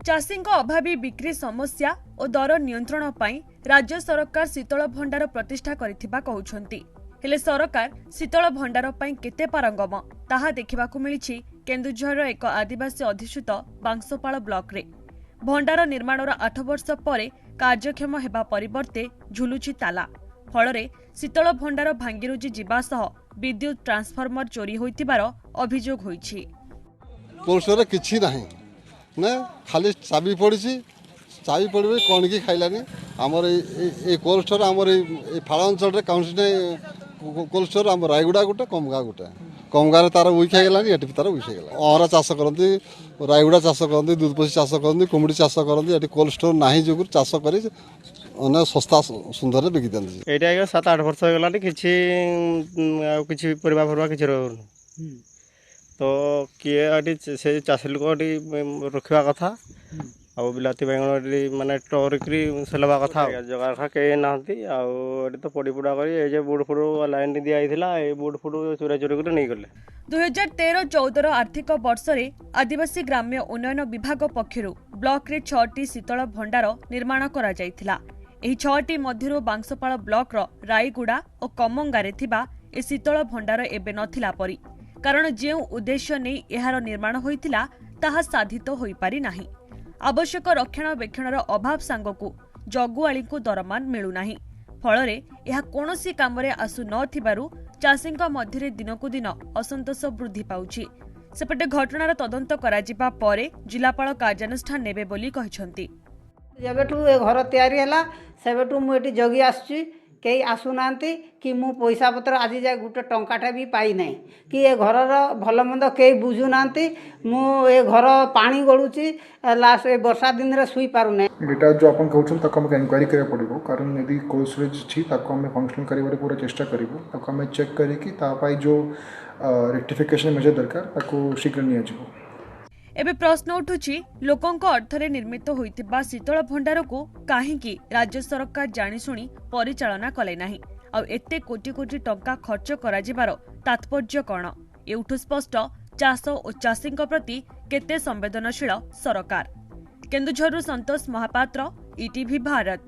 चाषी अभावी बिक्री समस्या और दर नियंत्रण पाई राज्य सरकार शीतल भंडार प्रतिष्ठा करिथिबा कहउछंती। हेले सरकार शीतल भंडार पाई केते पारंगम ताहा देखिबाकू मिलिछि केन्दुझर एक आदिवासी अधिष्ठित बांसपाल ब्लॉक रे। भंडार निर्माणर 8 वर्ष पर कार्यक्षम हेबा परिवर्ते झुलुछि ताला। फलरे शीतल भंडार भांगिरुजी जीवा सह विद्युत ट्रांसफॉर्मर चोरी होइतिबार अभियोग होइछि। कोर्सर किछि नाही ना खाली चाबी पड़ी चाबी पड़े कौन की खाइलानी आमर ये कोल्ड स्टोर आमर फाड़ अंचल कोल्ड स्टोर आम रायगुड़ा गोटे कमगा गोटे कमगार तार उइक होगलानी ये तार उइक होगला अहरा चाष करती रायगुड़ा चाष करती दूधपसी चाष करती कुमुड़ी चाष करती ये कोल्ड स्टोर ना जो चाष कर सस्ता सुंदर बिकी दिखाते ये 7-8 वर्ष होगलानी किसी परिवा फरवा किसी रोनी तो किए से चाषी लोक रखा कथा आ बिलाती बैगण मानने टोरिकी सेलवा कथा जगह रखा कहीं ना तो पड़ी पुड़ा कर बुड़ फुड़ लाइन दिखाई बुड़ फुड़ चोरा चोरी कर नहीं गले। 2013-14 आर्थिक वर्ष रे आदिवासी ग्राम्य उन्नयन विभाग पक्षरु ब्लॉक रे 6टी शीतल भंडार निर्माण करा जायथिला। एही 6टी मध्यरु बांसपाल ब्लॉक रो रायगुड़ा और कमंगारे थिबा ए शीतल भंडार एबे नथिला परी कारण जो उद्देश्य नहीं एहार निर्माण होइतिला ताहा साधित होई पारि नाही। आवश्यक रक्षणाबेक्षणर अभाव सांगकु जगुआळीଙ୍କୁ दरमान मिलुनाही। फलरे यह कोनोसी कामरे आसु नथिबारु चाषीଙ୍କ मध्यरे दिनकु दिन असंतोष वृद्धि पाउछि। सेपटे घटनार तदंत कराजिबा परे जिलापाल कार्यानुष्ठान नेबे बोली कहिसंती। जेबेठू ए घर तयारी हैला सेबेठू मु एटी जगी आसुची कई आसुनांती कि मु पैसा पत्र आज जाए गोटे टंकाटा भी पाई नहीं कि ए घरर भल मंद कई बुझुनांती मु ए घर पानी गलुची लास्ट ए वर्षा दिन रे सुई पारु नै। एटा जो अपन कहउछन तक हम इंक्वायरी करे पड़िबो कारण यदि कोल्ड स्टोरेज छी तक हम फंक्शनल करिवार पूरा चेष्टा करिवो तक हम चेक करी कि ता पाई जो रेक्टिफिकेशन मेजर दरकार ताको शीघ्र निया जिवो। एबे प्रश्न उठुछि लोकंक अर्थरे निर्मित होइतिबा शीतल भंडार को काहेकि राज्य सरकार जानिशुणी परिचालना कले नाही आ एते कोटी कोटी टंका खर्च करा जिबार तात्पर्य कण एउठु स्पष्ट चाष और चाषीଙ୍କ प्रति केते संवेदनशील सरकार। केन्दुझरु संतोष महापात्र, ईटीवी भारत।